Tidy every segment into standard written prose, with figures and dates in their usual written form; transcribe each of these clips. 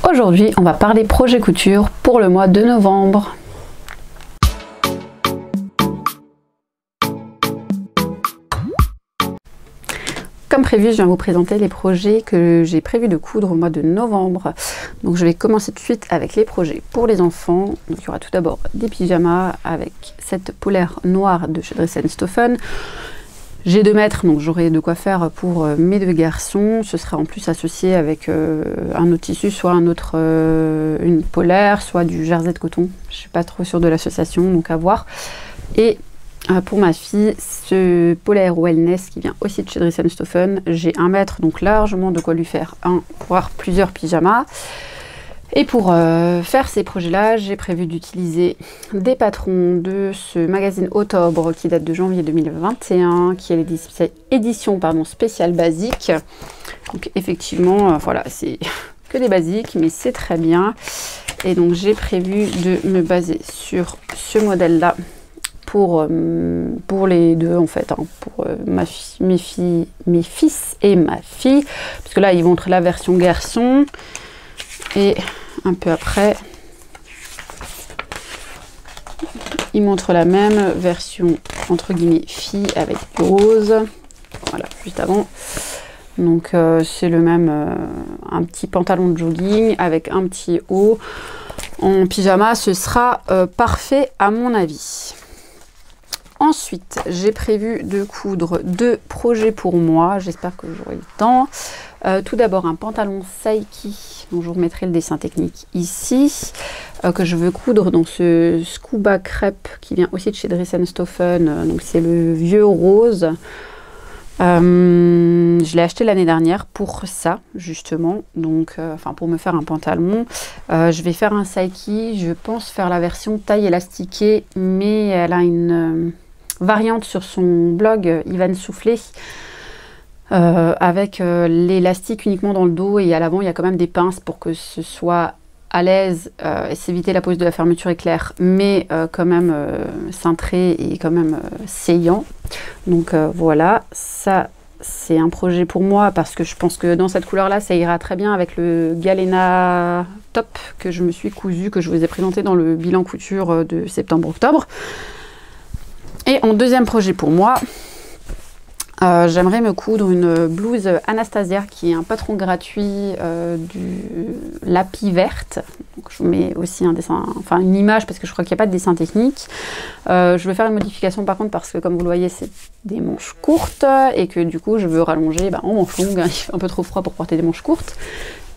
Aujourd'hui, on va parler projet couture pour le mois de novembre. Comme prévu, je viens vous présenter les projets que j'ai prévu de coudre au mois de novembre. Donc je vais commencer tout de suite avec les projets pour les enfants. Donc il y aura tout d'abord des pyjamas avec cette polaire noire de chez Dress & Stophen. J'ai 2 mètres, donc j'aurai de quoi faire pour mes 2 garçons. Ce sera en plus associé avec un autre tissu, soit une polaire, soit du jersey de coton. Je ne suis pas trop sûre de l'association, donc à voir. Et pour ma fille, ce polaire wellness qui vient aussi de chez Dress & Stophen. J'ai 1 mètre, donc largement de quoi lui faire voire plusieurs pyjamas. Et pour faire ces projets-là, j'ai prévu d'utiliser des patrons de ce magazine Octobre qui date de janvier 2021, qui est l'édition spéciale basique. Donc effectivement, voilà, c'est que des basiques, mais c'est très bien. Et donc j'ai prévu de me baser sur ce modèle-là pour les deux en fait, pour mes fils et ma fille. Parce que là, ils montrent la version garçon. Et un peu après, il montre la même version entre guillemets fille avec du rose. Voilà, juste avant. Donc c'est le même, un petit pantalon de jogging avec un petit haut. En pyjama, ce sera parfait à mon avis. Ensuite, j'ai prévu de coudre 2 projets pour moi. J'espère que j'aurai le temps. Tout d'abord, un pantalon Saiki, dont je vous remettrai le dessin technique ici, que je veux coudre dans ce scuba crêpe qui vient aussi de chez Dress & Stophen. Donc c'est le vieux rose. Je l'ai acheté l'année dernière pour ça justement, donc pour me faire un pantalon. Je vais faire un Saiki, je pense faire la version taille élastiquée, mais elle a une variante sur son blog Ivan Soufflé avec l'élastique uniquement dans le dos, et à l'avant il y a quand même des pinces pour que ce soit à l'aise et s'éviter la pose de la fermeture éclair, mais quand même cintré et quand même saillant. Donc voilà, ça c'est un projet pour moi parce que je pense que dans cette couleur là ça ira très bien avec le Galena top que je me suis cousu, que je vous ai présenté dans le bilan couture de septembre-octobre. Et en deuxième projet pour moi, j'aimerais me coudre une blouse Anastasia qui est un patron gratuit du Lapis verte. Donc je vous mets aussi un dessin, une image parce que je crois qu'il n'y a pas de dessin technique. Je vais faire une modification par contre parce que comme vous le voyez c'est des manches courtes et que du coup je veux rallonger en manches longues. Il fait un peu trop froid pour porter des manches courtes.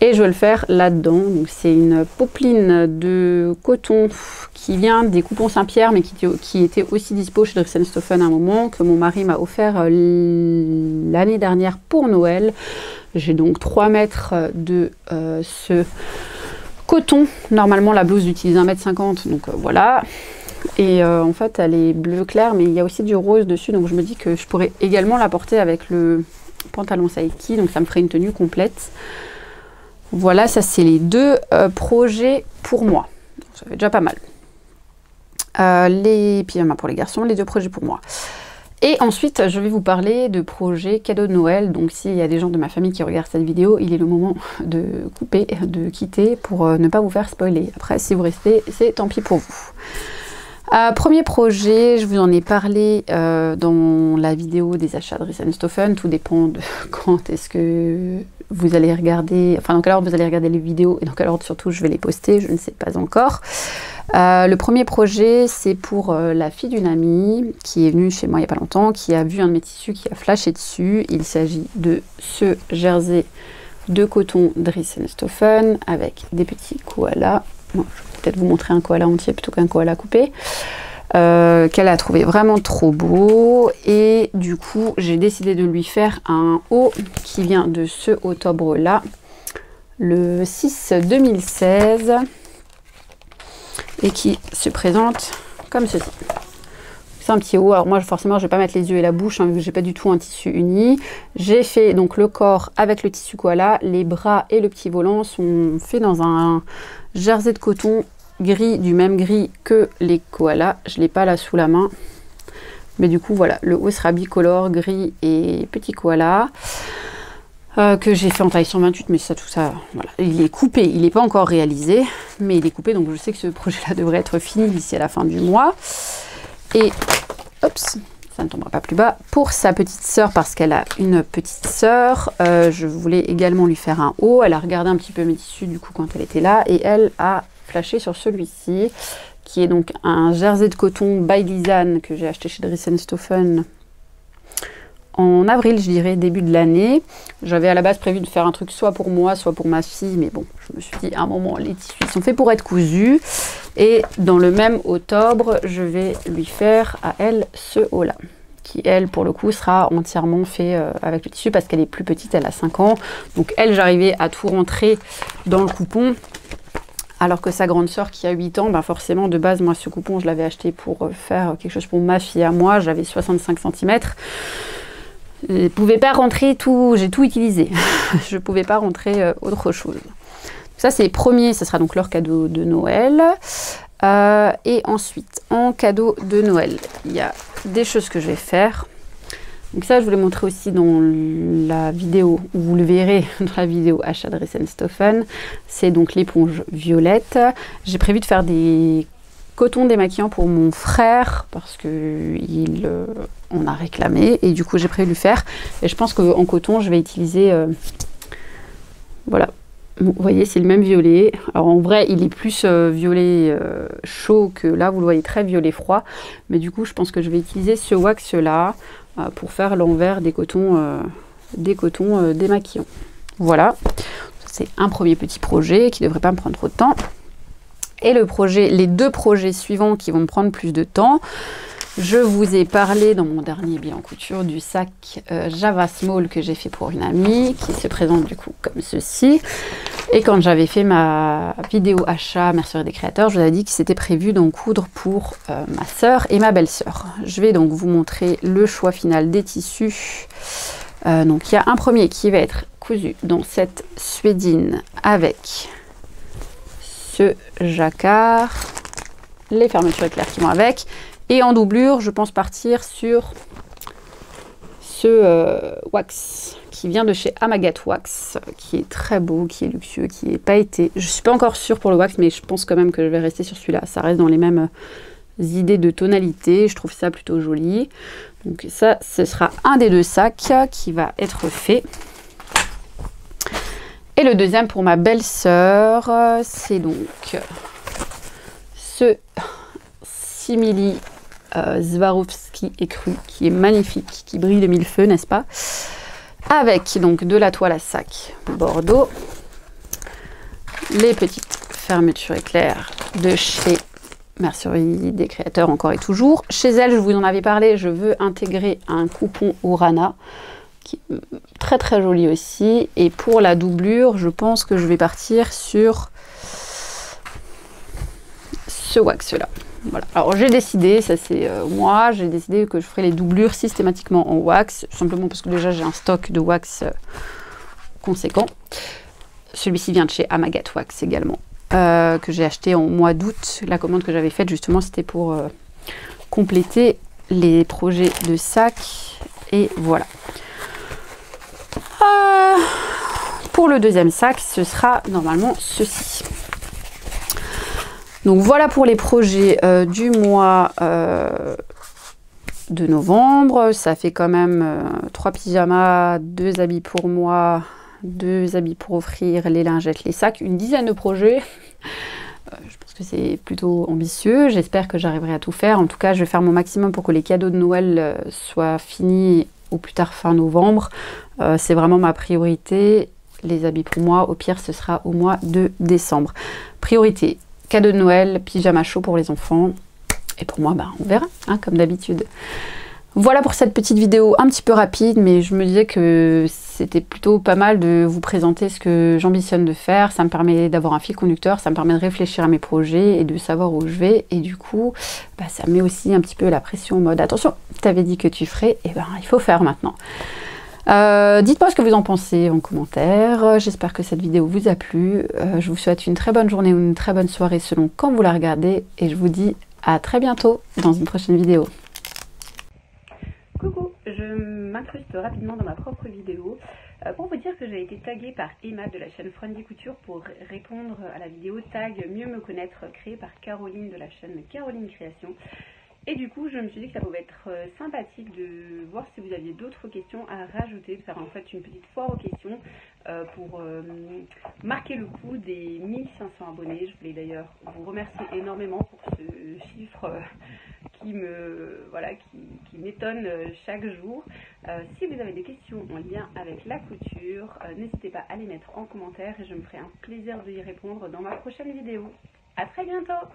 Et je vais le faire là-dedans. Donc c'est une popeline de coton qui vient des coupons Saint-Pierre, mais qui était aussi dispo chez Dress & Stophen à un moment, que mon mari m'a offert l'année dernière pour Noël. J'ai donc 3 mètres de ce coton. Normalement la blouse utilise 1,50 m, donc voilà. Et en fait elle est bleu clair, mais il y a aussi du rose dessus, donc je me dis que je pourrais également la porter avec le pantalon Saiki, donc ça me ferait une tenue complète. Voilà, ça c'est les 2 projets pour moi. Donc, ça fait déjà pas mal. Les pyjamas pour les garçons, les 2 projets pour moi. Et ensuite, je vais vous parler de projets cadeaux de Noël. Donc s'il y a des gens de ma famille qui regardent cette vidéo, il est le moment de couper, de quitter pour ne pas vous faire spoiler. Après, si vous restez, c'est tant pis pour vous. Premier projet, je vous en ai parlé dans la vidéo des achats de Dress & Stophen. Tout dépend de quand est-ce que vous allez regarder, dans quelle ordre vous allez regarder les vidéos et dans quelle ordre surtout je vais les poster, je ne sais pas encore. Le premier projet, c'est pour la fille d'une amie qui est venue chez moi il n'y a pas longtemps, qui a vu un de mes tissus, qui a flashé dessus. Il s'agit de ce jersey de coton Dress & Stophen avec des petits koalas. Bon, je vais peut-être vous montrer un koala entier plutôt qu'un koala coupé. Qu'elle a trouvé vraiment trop beau, et du coup j'ai décidé de lui faire un haut qui vient de ce octobre là, le 6 2016, et qui se présente comme ceci. C'est un petit haut. Alors moi forcément je vais pas mettre les yeux et la bouche vu que j'ai pas du tout un tissu uni. J'ai fait donc le corps avec le tissu koala, les bras et le petit volant sont faits dans un jersey de coton gris, du même gris que les koalas. Je l'ai pas là sous la main, mais du coup voilà, le haut sera bicolore, gris et petit koala. que j'ai fait en taille 128, mais ça, tout ça, voilà. Il est coupé, il n'est pas encore réalisé, mais il est coupé, donc je sais que ce projet-là devrait être fini d'ici à la fin du mois. Et, hop, ça ne tombera pas plus bas. Pour sa petite sœur, parce qu'elle a une petite sœur, je voulais également lui faire un haut. Elle a regardé un petit peu mes tissus du coup quand elle était là, et elle a flashé sur celui-ci, qui est donc un jersey de coton by Lisanne que j'ai acheté chez Dries & Stoffen en avril, je dirais, début de l'année. J'avais à la base prévu de faire un truc soit pour moi, soit pour ma fille, mais bon, je me suis dit, à un moment, les tissus ils sont faits pour être cousus. Et dans le même octobre, je vais lui faire à elle ce haut-là, qui, elle, pour le coup, sera entièrement fait avec le tissu, parce qu'elle est plus petite, elle a 5 ans. Donc, elle, j'arrivais à tout rentrer dans le coupon. Alors que sa grande sœur qui a 8 ans, ben forcément, de base, moi, ce coupon, je l'avais acheté pour faire quelque chose pour ma fille à moi. J'avais 65 cm. Je ne pouvais pas rentrer tout, j'ai tout utilisé. Je ne pouvais pas rentrer autre chose. Ça, c'est les premiers, ce sera donc leur cadeau de Noël. Et ensuite, en cadeau de Noël, il y a des choses que je vais faire. Donc ça, je vous l'ai montré aussi dans la vidéo, où vous le verrez dans la vidéo achat Dries & Stoffen. C'est donc l'éponge violette. J'ai prévu de faire des cotons démaquillants pour mon frère, parce qu'il en a réclamé, et du coup j'ai prévu de le faire. Et je pense qu'en coton, je vais utiliser... voilà. Vous voyez, c'est le même violet. Alors en vrai, il est plus violet chaud que là, vous le voyez très violet froid. Mais du coup, je pense que je vais utiliser ce wax-là pour faire l'envers des cotons démaquillants. Voilà, c'est un premier petit projet qui ne devrait pas me prendre trop de temps. Et les deux projets suivants qui vont me prendre plus de temps, je vous ai parlé dans mon dernier bilan couture du sac Java Small que j'ai fait pour une amie, qui se présente du coup comme ceci. Et quand j'avais fait ma vidéo achat Mercerie des créateurs, je vous avais dit que c'était prévu d'en coudre pour ma sœur et ma belle-sœur. Je vais donc vous montrer le choix final des tissus. Donc il y a un premier qui va être cousu dans cette suédine avec ce jacquard, les fermetures éclairs qui vont avec. Et en doublure, je pense partir sur ce wax qui vient de chez Amagat Wax, qui est très beau, qui est luxueux, qui est pailleté. Je ne suis pas encore sûre pour le wax, mais je pense quand même que je vais rester sur celui-là. Ça reste dans les mêmes idées de tonalité. Je trouve ça plutôt joli. Donc ça, ce sera un des deux sacs qui va être fait. Et le deuxième pour ma belle-sœur, c'est donc ce simili Swarovski écru, qui est magnifique, qui brille de mille feux, n'est-ce pas? Avec donc de la toile à sac Bordeaux, les petites fermetures éclairs de chez Mercerie des créateurs encore et toujours. Chez elle, je vous en avais parlé, je veux intégrer un coupon Urana, qui est très très joli aussi. Et pour la doublure, je pense que je vais partir sur ce wax là. Voilà. Alors j'ai décidé, ça c'est moi, j'ai décidé que je ferai les doublures systématiquement en wax, simplement parce que déjà j'ai un stock de wax conséquent. Celui-ci vient de chez Amagat Wax également, que j'ai acheté en mois d'août. La commande que j'avais faite justement, c'était pour compléter les projets de sac. Et voilà. Pour le deuxième sac, ce sera normalement ceci. Donc voilà pour les projets du mois de novembre. Ça fait quand même 3 pyjamas, 2 habits pour moi, 2 habits pour offrir, les lingettes, les sacs, une dizaine de projets. Je pense que c'est plutôt ambitieux. J'espère que j'arriverai à tout faire. En tout cas, je vais faire mon maximum pour que les cadeaux de Noël soient finis au plus tard fin novembre. C'est vraiment ma priorité. Les habits pour moi, au pire, ce sera au mois de décembre. Priorité. Cadeau de Noël, pyjama chaud pour les enfants. Et pour moi, bah, on verra, hein, comme d'habitude. Voilà pour cette petite vidéo un petit peu rapide, mais je me disais que c'était plutôt pas mal de vous présenter ce que j'ambitionne de faire. Ça me permet d'avoir un fil conducteur, ça me permet de réfléchir à mes projets et de savoir où je vais. Et du coup, bah, ça met aussi un petit peu la pression en mode « Attention, t'avais dit que tu ferais, et ben il faut faire maintenant ». Dites-moi ce que vous en pensez en commentaire. J'espère que cette vidéo vous a plu. Je vous souhaite une très bonne journée ou une très bonne soirée selon quand vous la regardez. Et je vous dis à très bientôt dans une prochaine vidéo. Coucou, je m'incruste rapidement dans ma propre vidéo. Pour vous dire que j'ai été taguée par Emma de la chaîne Friendly Couture pour répondre à la vidéo tag Mieux me connaître créée par Caroline de la chaîne Caroline Création. Et du coup, je me suis dit que ça pouvait être sympathique de voir si vous aviez d'autres questions à rajouter, de faire en fait une petite foire aux questions pour marquer le coup des 1500 abonnés. Je voulais d'ailleurs vous remercier énormément pour ce chiffre qui m'étonne chaque jour. Si vous avez des questions en lien avec la couture, n'hésitez pas à les mettre en commentaire et je me ferai un plaisir de y répondre dans ma prochaine vidéo. À très bientôt!